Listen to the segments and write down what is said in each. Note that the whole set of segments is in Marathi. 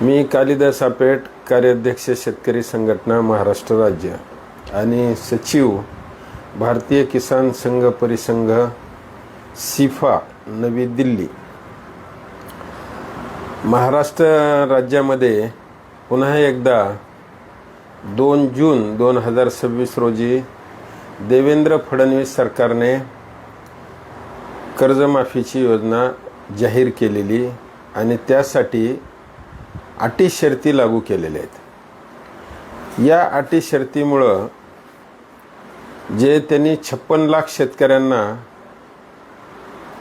मी कालिदास आपेट, कार्याध्यक्ष शेतकरी संघटना महाराष्ट्र राज्य आणि सचिव भारतीय किसान संघ परिसंघ सिफा नवी दिल्ली। महाराष्ट्र राज्यामध्ये पुन्हा एकदा 2 जून 2026 रोजी देवेंद्र फडणवीस सरकारने कर्जमाफीची योजना जाहीर केलेली आणि त्यासाठी अटी शर्ती लागू केलेल्या आहेत। या अटी शर्तीमुळं जे त्यांनी 56 लाख शेतकऱ्यांना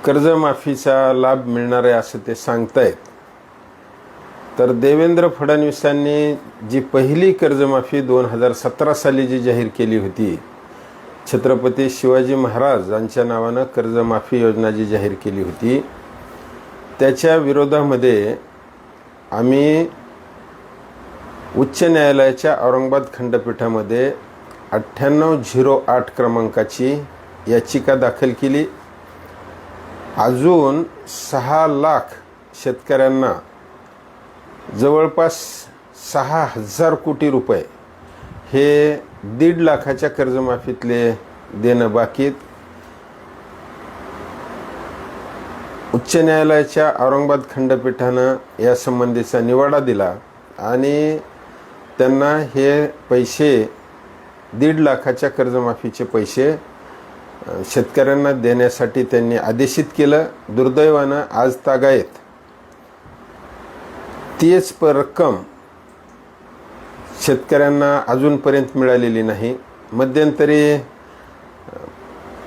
कर्जमाफीचा लाभ मिळणार आहे असं ते सांगतायत। तर देवेंद्र फडणवीसांनी जी पहिली कर्जमाफी 2017 साली जी जाहीर केली होती, छत्रपती शिवाजी महाराज यांच्या नावानं कर्जमाफी योजना जी जाहीर केली होती, त्याच्या विरोधामध्ये आम्ही उच्च न्यायालयाच्या औरंगाबाद खंडपीठामध्ये 9808 क्रमांकाची याचिका दाखल केली। अजून 6 लाख शेतकऱ्यांना जवळपास 6000 कोटी रुपये हे 1.5 लाखाच्या कर्जमाफीतले देणं बाकी आहेत। उच्च न्यायालयाच्या औरंगाबाद खंडपीठानं यासंबंधीचा निवाडा दिला आणि त्यांना हे पैसे 1.5 लाखाच्या कर्जमाफीचे पैसे शेतकऱ्यांना देण्यासाठी त्यांनी आदेशित केलं। दुर्दैवानं आज तागायत तीच रक्कम शेतकऱ्यांना अजूनपर्यंत मिळालेली नाही। मध्यंतरी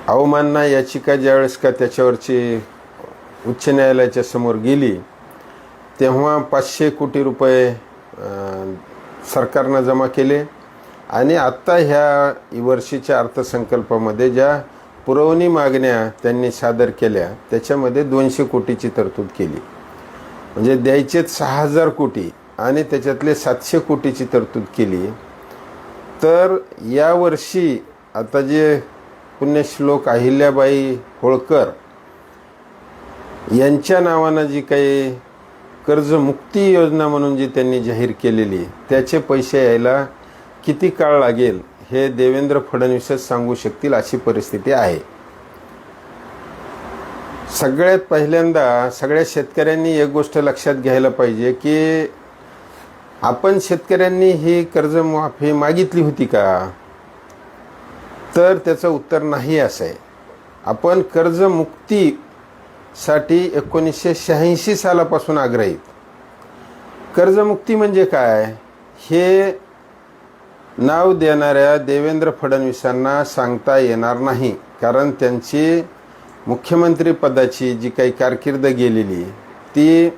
अवमानना याचिका ज्यावेळेस का त्याच्यावरची उच्च न्यायालयाच्या समोर गेली तेव्हा 500 कोटी रुपये सरकारनं जमा केले आणि आत्ता ह्या वर्षीच्या अर्थसंकल्पामध्ये ज्या पुरवणी मागण्या त्यांनी सादर केल्या त्याच्यामध्ये 200 कोटीची तरतूद केली। म्हणजे द्यायचेच 6000 कोटी आणि त्याच्यातले 700 कोटीची तरतूद केली। तर यावर्षी आता जे पुण्यश्लोक अहिल्याबाई होळकर यांच्या नावानं जी काही कर्जमुक्ती योजना म्हणून जी त्यांनी जाहीर केलेली, त्याचे पैसे यायला किती काळ लागेल हे देवेंद्र फडणवीसच सांगू शकतील अशी परिस्थिती आहे। सगळ्यात पहिल्यांदा सगळ्या शेतकऱ्यांनी एक गोष्ट लक्षात घ्यायला पाहिजे की आपण शेतकऱ्यांनी ही कर्जमाफी मागितली होती का? तर त्याचं उत्तर नाही असं आहे। आपण कर्जमुक्ती साठी 1986 सालापासून आग्रहीत। कर्जमुक्ती म्हणजे काय हे नाव देणाऱ्या देवेंद्र फडणवीसांना सांगता येणार नाही, कारण त्यांची मुख्यमंत्री पदाची जी काही कारकीर्द गेलेली ती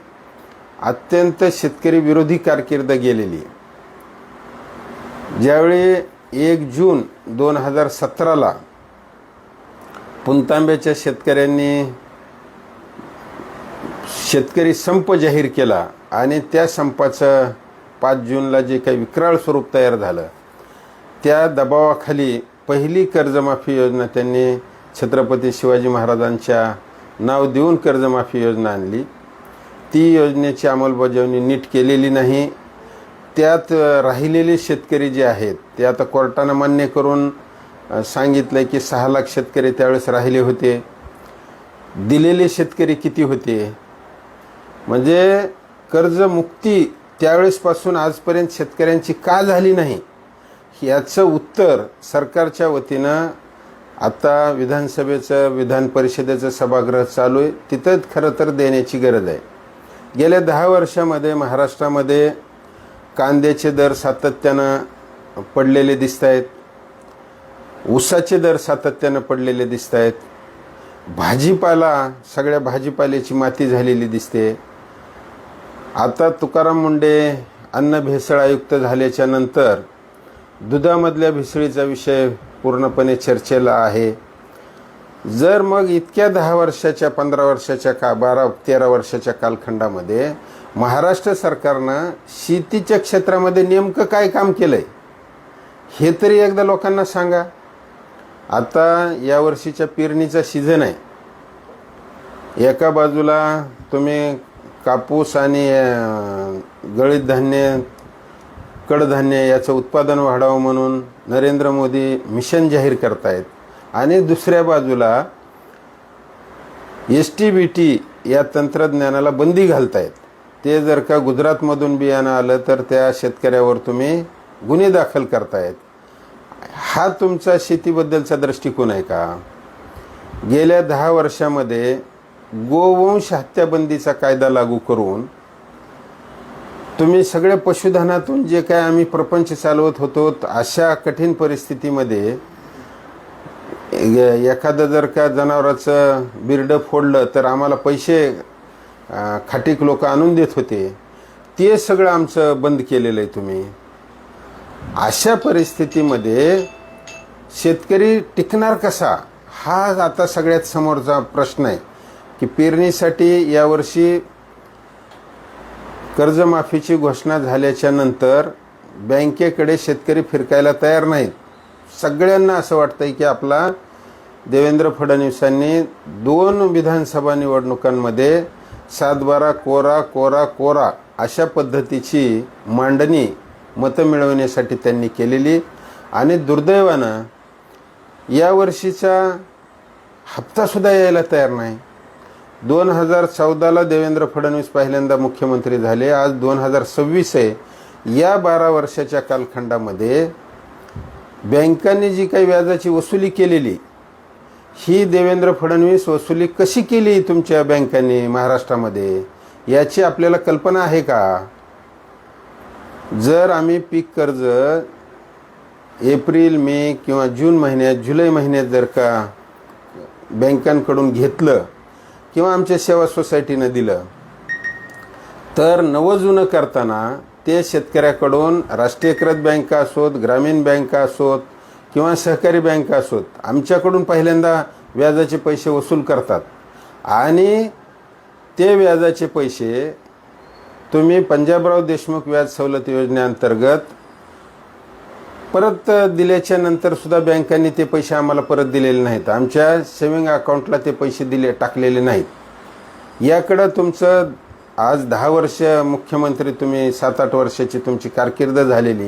अत्यंत शेतकरी विरोधी कारकीर्द गेलेली। ज्यावेळी 1 जून 2017ला पुणतांब्याच्या शेतकऱ्यांनी शेतकरी संप जाहीर केला आणि त्या संपाचं 5 जूनला जे काही विक्राळ स्वरूप तयार झालं त्या दबावाखाली पहिली कर्जमाफी योजना त्यांनी छत्रपती शिवाजी महाराजांच्या नाव देऊन कर्जमाफी योजना आणली। ती योजनेची अंमलबजावणी नीट केलेली नाही। त्यात राहिलेले शेतकरी जे आहेत ते आता कोर्टानं मान्य करून सांगितलं की 6 लाख शेतकरी त्यावेळेस राहिले होते। दिलेले शेतकरी किती होते? म्हणजे कर्जमुक्ती त्यावेळेसपासून आजपर्यंत शेतकऱ्यांची का झाली नाही याचं उत्तर सरकारच्या वतीनं आता विधान परिषदेचं सभागृह चालू आहे तिथं खरं तर देण्याची गरज आहे। गेल्या 10 वर्षामध्ये महाराष्ट्रामध्ये कांद्याचे दर सातत्यानं पडलेले दिसत आहेत, ऊसाचे दर सातत्यानं पडलेले दिसत आहेत, भाजीपाला सगळ्या भाजीपाल्याची माती झालेली दिसते। आता तुकाराम मुंडे अन्न भेसळ आयुक्त झाल्याच्या नंतर दुधामधल्या भेसळीचा विषय पूर्णपणे चर्चेला आहे। जर मग इतक्या 10 वर्षाच्या 15 वर्षाच्या 12-13 वर्षाच्या कालखंडामध्ये महाराष्ट्र सरकारनं शेतीच्या क्षेत्रामध्ये नेमकं काय काम केलंय हे तरी एकदा लोकांना सांगा। आता या वर्षीच्या पेरणीचा सीझन आहे। एका बाजूला तुम्ही कापूस आणि गळीत धान्य, कडधान्य याचं उत्पादन वाढावं म्हणून नरेंद्र मोदी मिशन जाहीर करतायत आणि दुसऱ्या बाजूला STBT या तंत्रज्ञानाला बंदी घालतायत. ते जर का गुजरातमधून बियाणं आलं तर त्या शेतकऱ्यावर तुम्ही गुन्हे दाखल करतायत. हा तुमचा शेतीबद्दलचा दृष्टिकोन आहे का? गेल्या 10 वर्षामध्ये गोवंश हत्याबंदीचा कायदा लागू करून तुम्ही सगळे पशुधनातून जे काय आम्ही प्रपंच चालवत होतो अशा कठीण परिस्थितीमध्ये एखादं जर का जनावराचं बिरडं फोडलं तर आम्हाला पैसे खाटीक लोक आणून देत होते, ते सगळं आमचं बंद केलेलं आहे तुम्ही. अशा परिस्थितीमध्ये शेतकरी टिकणार कसा, हा आता सगळ्यात समोरचा प्रश्न आहे. की पेरणीसाठी यावर्षी कर्जमाफीची घोषणा झाल्याच्या नंतर बँकेकडे शेतकरी फिरकायला तयार नाहीत. सगळ्यांना असं वाटतंय की आपला देवेंद्र फडणवीसांनी 2 विधानसभा निवडणुकांमध्ये 7-12 कोरा कोरा कोरा अशा पद्धतीची मांडणी मतं मिळवण्यासाठी त्यांनी केलेली. आणि दुर्दैवानं यावर्षीचा हप्तासुद्धा यायला तयार नाही. 2014ला देवेंद्र फडणवीस पहिल्यांदा मुख्यमंत्री झाले, आज 2026 आहे. या 12 वर्षाच्या कालखंडामध्ये बँकांनी जी काही व्याजाची वसुली केलेली, ही देवेंद्र फडणवीस वसुली कशी केली तुमच्या बँकांनी महाराष्ट्रामध्ये, याची आपल्याला कल्पना आहे का? जर आम्ही पीक कर्ज एप्रिल, मे किंवा जून महिन्यात, जुलै महिन्यात जर का बँकांकडून घेतलं किंवा आमच्या सेवा सोसायटीनं दिलं तर नवं जुनं करताना ते शेतकऱ्याकडून राष्ट्रीयकृत बँका असोत, ग्रामीण बँका असोत किंवा सहकारी बँका असोत, आमच्याकडून पहिल्यांदा व्याजाचे पैसे वसूल करतात. आणि ते व्याजाचे पैसे तुम्ही पंजाबराव देशमुख व्याज सवलत योजनेअंतर्गत परत दिल्याच्या नंतर सुद्धा बँकांनी ते पैसे आम्हाला परत दिलेले नाहीत. आमच्या सेविंग अकाउंटला ते पैसे टाकलेले नाहीत. याकडं तुमचं आज 10 वर्ष मुख्यमंत्री तुम्ही, 7-8 वर्षाची तुमची कारकीर्द झालेली,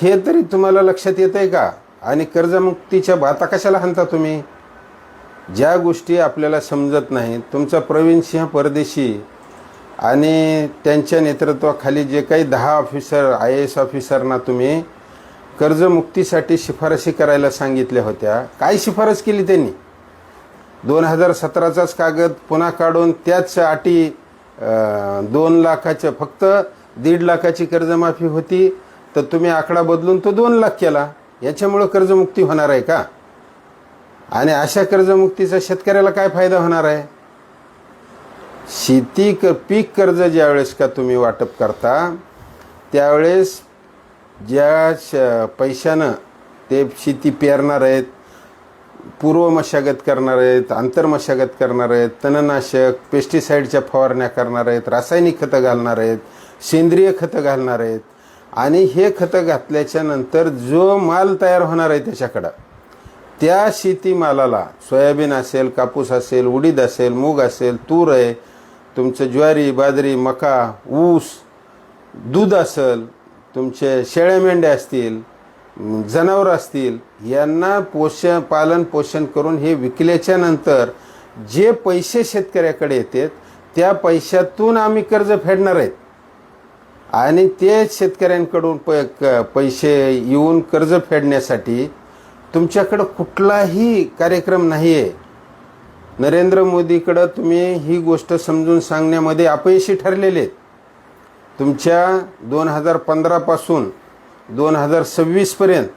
हे तरी तुम्हाला लक्षात येत आहे का? आणि कर्जमुक्तीच्या बाता कशाला हाणता तुम्ही? ज्या गोष्टी आपल्याला समजत नाहीत, तुमचा प्रवीण सिंह परदेशी आणि त्यांच्या नेतृत्वाखाली जे काही 10 ऑफिसर, IAS ऑफिसरना तुम्ही कर्जमुक्तीसाठी शिफारशी करायला सांगितल्या होत्या, काय शिफारस केली त्यांनी? 2017चाच कागद पुन्हा काढून त्याच अटी 2 लाखाच्या, फक्त 1.5 लाखाची कर्जमाफी होती, तर तुम्ही आकडा बदलून तो 2 लाख केला. याच्यामुळं कर्जमुक्ती होणार आहे का? आणि अशा कर्जमुक्तीचा शेतकऱ्याला काय फायदा होणार आहे? पीक कर्ज ज्यावेळेस का तुम्ही वाटप करता त्यावेळेस ज्या पैशानं ते शेती पेरणार आहेत, पूर्व मशागत करणार आहेत, आंतरमशागत करणार आहेत, तणनाशक, पेस्टिसाईडच्या फवारण्या करणार आहेत, रासायनिक खतं घालणार आहेत, सेंद्रिय खतं घालणार आहेत, आणि हे खतं घातल्याच्या नंतर जो माल तयार होणार आहे त्याच्याकडं, त्या शेतीमालाला सोयाबीन असेल, कापूस असेल, उडीद असेल, मूग असेल, तूर आहे, तुमचं ज्वारी, बाजरी, मका, ऊस, दूध असेल, तुमचे शेळ्या मेंढ्या असतील, जनावरं असतील, यांना पालन पोषण करून हे विकल्याच्या नंतर जे पैसे शेतकऱ्याकडे येतात त्या पैशातून आम्ही कर्ज फेडणार आहेत. आणि ते शेतकऱ्यांकडून पैसे येऊन कर्ज फेडण्यासाठी तुमच्याकडं कुठलाही कार्यक्रम नाही आहे. नरेंद्र मोदीकडं तुम्ही ही गोष्ट समजून सांगण्यामध्ये अपयशी ठरलेले आहेत. तुमच्या 2015 पासून 2026 पर्यंत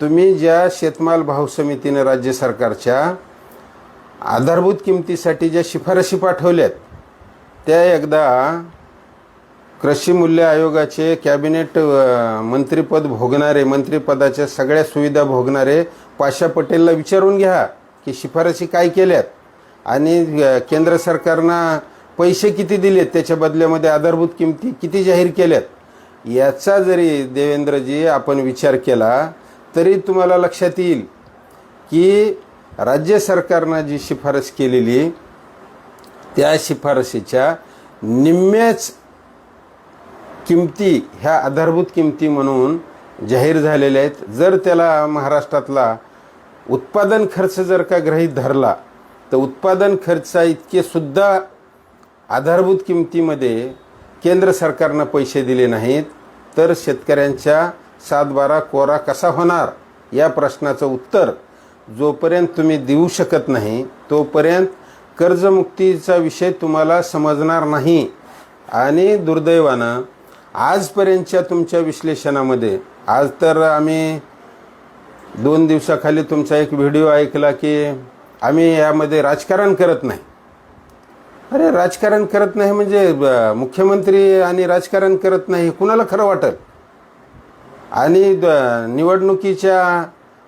तुम्ही ज्या शेतमाल भाव समितीने राज्य सरकारच्या आधारभूत किमतीसाठी ज्या शिफारशी पाठवल्यात त्या एकदा कृषी मूल्य आयोगाचे कॅबिनेट मंत्रिपद भोगणारे, मंत्रिपदाच्या सगळ्या सुविधा भोगणारे पाशा पटेलला विचारून घ्या की शिफारशी काय केल्यात आणि केंद्र सरकारनं पैसे किती दिलेत, त्याच्या बदल्यामध्ये आधारभूत किमती किती जाहीर केल्यात. याचा जरी देवेंद्रजी आपण विचार केला तरी तुम्हाला लक्षात येईल की राज्य सरकारनं जी शिफारस केलेली त्या शिफारशीच्या निम्म्याच किमती ह्या आधारभूत किमती म्हणून जाहीर झालेल्या आहेत. जर त्याला महाराष्ट्रातला उत्पादन खर्च जर का गृहीत धरला तर उत्पादन खर्चा इतके सुद्धा आधारभूत किमतीमध्ये केंद्र सरकारनं पैसे दिले नाहीत, तर शेतकऱ्यांच्या 7/12 कोरा कसा होणार या प्रश्नाचं उत्तर जोपर्यंत तुम्ही देऊ शकत नाही तोपर्यंत कर्जमुक्तीचा विषय तुम्हाला समजणार नाही. आणि दुर्दैवानं आजपर्यंतच्या तुमच्या विश्लेषणामध्ये, आज तर आम्ही 2 दिवसाखाली तुमचा एक व्हिडिओ ऐकला की आम्ही यामध्ये राजकारण करत नाही. अरे राजकारण करत नाही म्हणजे मुख्यमंत्री आणि राजकारण करत नाही कुणाला खरं वाटेल? आणि निवडणुकीच्या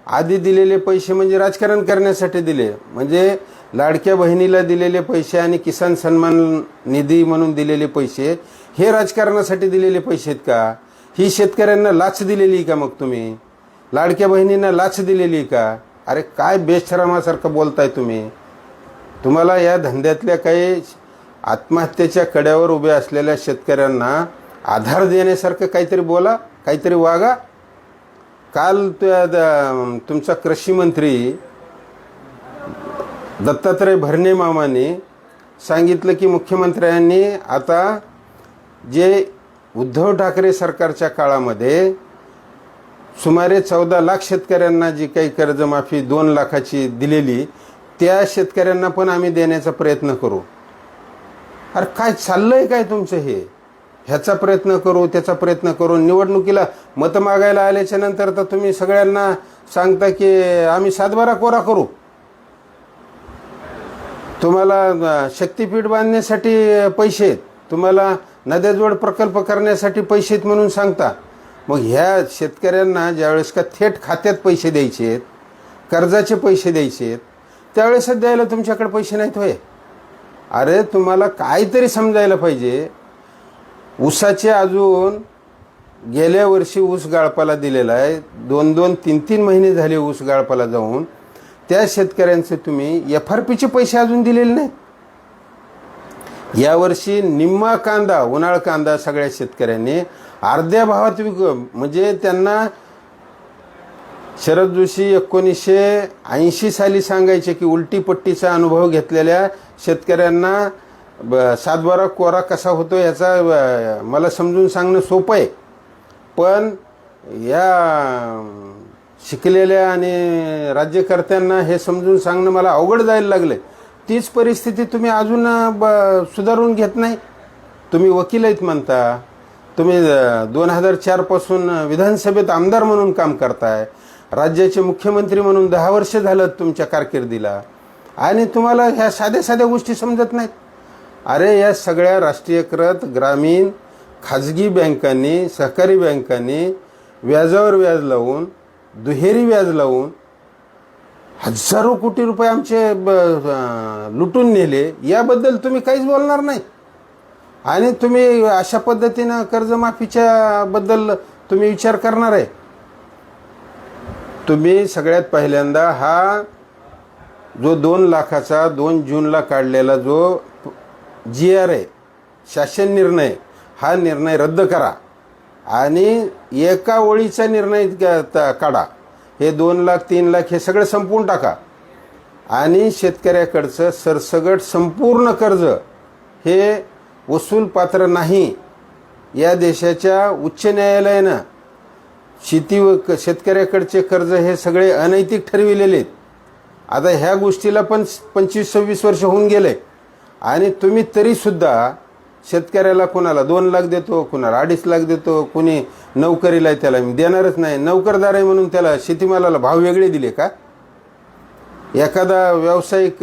आधी दिलेले पैसे म्हणजे राजकारण करण्यासाठी दिले, म्हणजे लाडक्या बहिणीला दिलेले पैसे आणि किसान सन्मान निधी म्हणून दिलेले पैसे हे राजकारणासाठी दिलेले पैसे आहेत का? ही शेतकऱ्यांना लाच दिलेली का? मग तुम्ही लाडक्या बहिणींना लाच दिलेली का? अरे काय बेशरमासारखं बोलताय तुम्ही. तुम्हाला या धंद्यातल्या काही आत्महत्येच्या कड्यावर उभे असलेल्या शेतकऱ्यांना आधार देण्यासारखं काहीतरी बोला, काहीतरी वागा. काल तुमचा कृषी मंत्री दत्तात्रय भरणे मामाने सांगितलं की मुख्यमंत्र्यांनी आता जे उद्धव ठाकरे सरकारच्या काळामध्ये सुमारे 14 लाख शेतकऱ्यांना जी काही कर्जमाफी 2 लाखाची दिलेली त्या शेतकऱ्यांना पण आम्ही देण्याचा प्रयत्न करू. अरे काय चाललंय काय तुमचं हे? ह्याचा प्रयत्न करू, त्याचा प्रयत्न करू. निवडणुकीला मतं मागायला आल्याच्या नंतर तर तुम्ही सगळ्यांना सांगता की आम्ही 7/12 कोरा करू. तुम्हाला शक्तीपीठ बांधण्यासाठी पैसे आहेत, तुम्हाला नद्याजोड प्रकल्प करण्यासाठी पैसे आहेत म्हणून सांगता. मग ह्या शेतकऱ्यांना ज्यावेळेस का थेट खात्यात पैसे द्यायचे आहेत, कर्जाचे पैसे द्यायचे आहेत, त्यावेळेसच द्यायला तुमच्याकडे पैसे नाहीत होय. अरे तुम्हाला काहीतरी समजायला पाहिजे. ऊसाचे अजून गेल्या वर्षी ऊस गाळपाला दिलेला आहे, 2-2, 3-3 महिने झाले ऊस गाळपाला जाऊन. त्या शेतकऱ्यांचे तुम्ही FRPचे पैसे अजून दिलेले नाहीत. यावर्षी निम्मा कांदा, उन्हाळ कांदा सगळ्या शेतकऱ्यांनी अर्ध्या भावात म्हणजे त्यांना शरद जोशी 1980 साली सांगायचे की उलटी पट्टीचा अनुभव घेतलेल्या शेतकऱ्यांना 7/12 कोरा कसा होतो याचा मला समजून सांगणं सोपं आहे. पण या शिकलेल्या आणि राज्यकर्त्यांना हे समजून सांगणं मला अवघड जायला लागलं. तीच परिस्थिती तुम्ही अजून सुधारून घेत नाही. तुम्ही वकील आहेत म्हणता, तुम्ही 2004 पासून विधानसभेत आमदार म्हणून काम करताय, राज्याचे मुख्यमंत्री म्हणून 10 वर्ष झालं तुमच्या कारकिर्दीला, आणि तुम्हाला ह्या साध्या साध्या गोष्टी समजत नाहीत. अरे या सगळ्या राष्ट्रीयकृत ग्रामीण खाजगी बँकांनी, सहकारी बँकांनी व्याजावर व्याज लावून, दुहेरी व्याज लावून हजारो कोटी रुपये आमचे लुटून नेले. याबद्दल तुम्ही काहीच बोलणार नाही. आणि तुम्ही अशा पद्धतीनं कर्जमाफीच्या बद्दल तुम्ही विचार करणार आहे. तुम्ही सगळ्यात पहिल्यांदा हा जो 2 लाखाचा 2 जूनला काढलेला जो GR आहे, शासन निर्णय, हा निर्णय रद्द करा आणि एका ओळीचा निर्णय काढा. हे 2 लाख 3 लाख हे सगळं संपवून टाका आणि शेतकऱ्याकडचं सरसगट संपूर्ण कर्ज हे वसूल पात्र नाही. या देशाच्या उच्च न्यायालयानं शेतकऱ्याकडचे कर्ज हे सगळे अनैतिक ठरविलेले आहेत. आता ह्या गोष्टीला पण 25-26 वर्ष होऊन गेले आणि तुम्ही तरीसुद्धा शेतकऱ्याला कोणाला 2 लाख देतो, कोणाला 2.5 लाख देतो, कोणी नोकरीला आहे त्याला देणारच नाही, नोकरदार आहे म्हणून त्याला शेतीमालाला भाव वेगळे दिले का? एखादा व्यावसायिक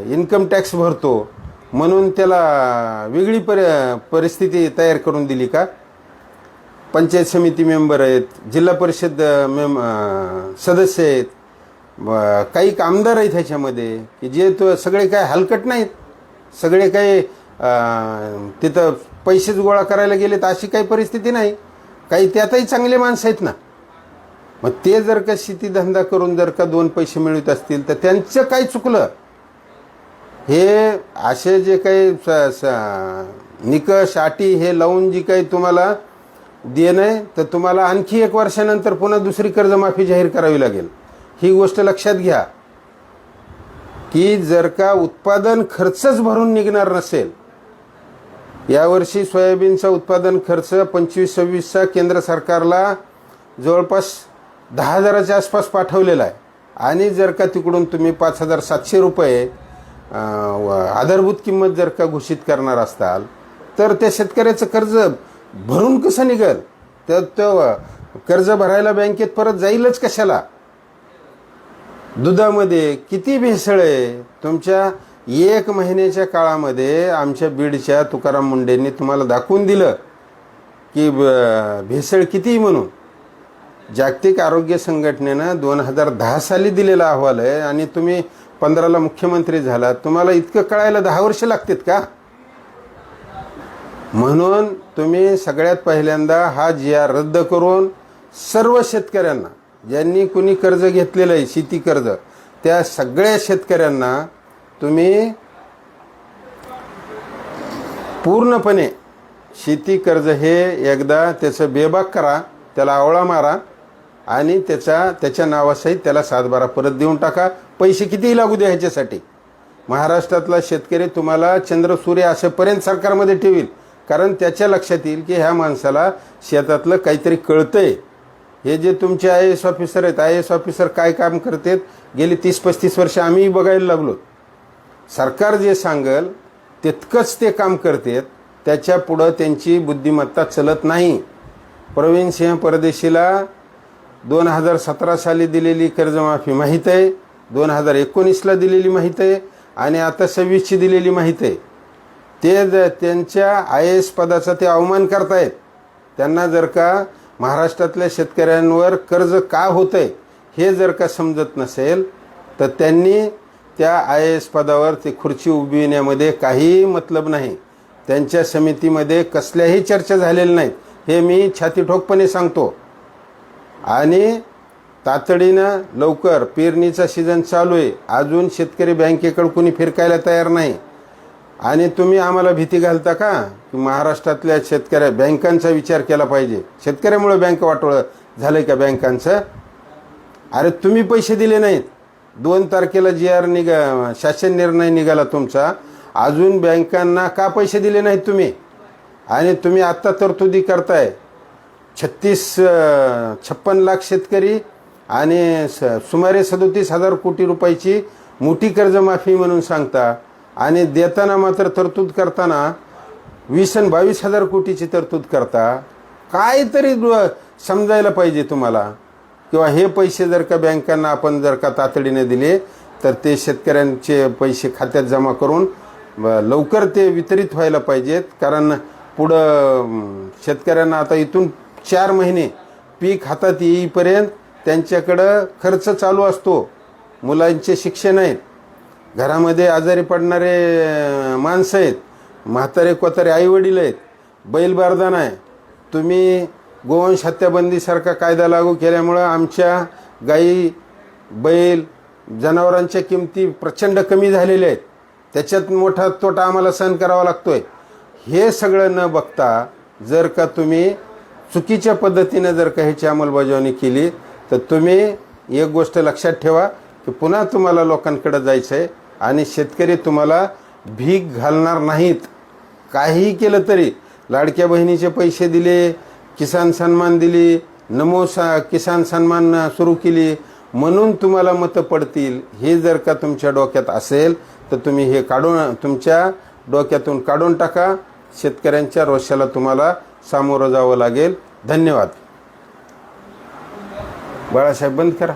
इन्कम टॅक्स भरतो म्हणून त्याला वेगळी परिस्थिती तयार करून दिली का? पंचायत समिती मेंबर आहेत, जिल्हा परिषद सदस्य आहेत, काही आमदार आहेत ह्याच्यामध्ये की जे तो सगळे काय हलकट नाहीत, सगळे काही तिथं पैसेच गोळा करायला गेलेत अशी काही परिस्थिती नाही. काही त्यातही चांगले माणसं आहेत ना. मग ते जर का शेती धंदा करून जर का 2 पैसे मिळवत असतील तर त्यांचं काय चुकलं? हे असे जे काही निकष अटी हे लावून जी काही तुम्हाला देणं आहे, तर तुम्हाला आणखी 1 वर्षानंतर पुन्हा दुसरी कर्जमाफी जाहीर करावी लागेल. ही गोष्ट लक्षात घ्या की जर का उत्पादन खर्चच भरून निघणार नसेल, यावर्षी सोयाबीनचा उत्पादन खर्च 25-26चा केंद्र सरकारला जवळपास 10,000च्या आसपास पाठवलेला आहे, आणि जर का तिकडून तुम्ही 5,700 रुपये आधारभूत किंमत जर का घोषित करणार असाल, तर त्या शेतकऱ्याचं कर्ज भरून कसं निघेल? तर तो कर्ज भरायला बँकेत परत जाईलच कशाला? दुधामध्ये किती भेसळ आहे तुमच्या. 1 महिन्याच्या काळामध्ये आमच्या बीडच्या तुकाराम मुंडेंनी तुम्हाला दाखवून दिलं की भेसळ किती म्हणून. जागतिक आरोग्य संघटनेनं 2010 साली दिलेला अहवाल आहे, आणि तुम्ही 15ला मुख्यमंत्री झाला. तुम्हाला इतकं कळायला 10 वर्ष लागतात का? म्हणून तुम्ही सगळ्यात पहिल्यांदा हा GR रद्द करून सर्व शेतकऱ्यांना, ज्यांनी कुणी कर्ज घेतलेलं आहे शेती कर्ज, त्या सगळ्या शेतकऱ्यांना तुम्ही पूर्णपणे शेती कर्ज हे एकदा त्याचं बेबाक करा, त्याला आवळा मारा, आणि त्याच्या नावासहित त्याला 7/12 परत देऊन टाका. पैसे कितीही लागू द्या ह्याच्यासाठी. महाराष्ट्रातला शेतकरी तुम्हाला चंद्र सूर्य असेपर्यंत सरकारमध्ये ठेवील, कारण त्याच्या लक्षात येईल की ह्या माणसाला शेतातलं काहीतरी कळतंय. हे जे तुमचे IAS ऑफिसर आहेत, IAS ऑफिसर काय काम करतात गेली 30-35 वर्ष आम्ही बघायला लागलो. सरकार जे सांगेल तितकंच ते काम करतात, त्याच्या पुढं त्यांची बुद्धिमत्ता चलत नाही. प्रवीण सिंह परदेशीला 2017 साली दिलेली कर्जमाफी माहीत आहे, 2019ला दिलेली माहीत आहे, आणि आता 26ची दिलेली माहीत आहे. ते त्यांच्या IAS पदाचा ते अवमान करतायत. त्यांना जर का महाराष्ट्रातल्या शेतकऱ्यांवर कर्ज का होतंय हे जर का समजत नसेल, तर त्यांनी त्या IAS पदावर ते खुर्ची उभविण्यामध्ये काहीही मतलब नाही. त्यांच्या समितीमध्ये कसल्याही चर्चा झालेल्या नाहीत, हे मी छातीठोकपणे सांगतो. आणि तातडीनं लवकर, पेरणीचा सीझन चालू आहे, अजून शेतकरी बँकेकडे कुणी फिरकायला तयार नाही. आणि तुम्ही आम्हाला भीती घालता का की महाराष्ट्रातल्या शेतकऱ्या बँकांचा विचार केला पाहिजे? शेतकऱ्यामुळे बँक वाटोळं झालं का बँकांचं? अरे तुम्ही पैसे दिले नाहीत. 2 तारखेला GR शासन निर्णय निघाला तुमचा, अजून बँकांना का पैसे दिले नाहीत तुम्ही? आणि तुम्ही आत्ता तरतुदी करताय. 56 लाख शेतकरी आणि सुमारे 37,000 कोटी रुपयाची मोठी कर्जमाफी म्हणून सांगता, आणि देताना मात्र तरतूद करताना 20 आणि 22,000 कोटीची तरतूद करता. काहीतरी समजायला पाहिजे तुम्हाला. किंवा हे पैसे जर का बँकांना आपण जर का तातडीने दिले, तर ते शेतकऱ्यांचे पैसे खात्यात जमा करून लवकर ते वितरित व्हायला पाहिजेत. कारण पुढं शेतकऱ्यांना आता इथून 4 महिने पीक हातात येईपर्यंत त्यांच्याकडं खर्च चालू असतो. मुलांचे शिक्षण आहेत, घरामध्ये आजारी पडणारे माणसं आहेत, म्हातारे कोतारे आईवडील आहेत, बैलबारदाना आहे. तुम्ही गोवंश हत्याबंदीसारखा कायदा लागू केल्यामुळं आमच्या गाई, बैल, जनावरांच्या किमती प्रचंड कमी झालेल्या आहेत. त्याच्यात मोठा तोटा आम्हाला सहन करावा लागतोय. हे सगळं न बघता जर का तुम्ही चुकीच्या पद्धतीने जर का ह्याची अंमलबजावणी केली, तर तुम्ही एक गोष्ट लक्षात ठेवा की पुन्हा तुम्हाला लोकांकडे जायचं आहे, आणि शेतकरी तुम्हाला भीक घालणार नाहीत. काहीही केलं तरी, लाडक्या बहिणीचे पैसे दिले, किसान सन्मान दिली, नमो किसान सन्मान सुरू केली म्हणून तुम्हाला मतं पडतील, हे जर का तुमच्या डोक्यात असेल तर तुम्ही हे तुमच्या डोक्यातून काढून टाका. शेतकऱ्यांच्या रोषाला तुम्हाला सामोरं जावं लागेल. धन्यवाद. बाळासाहेब बंद करा.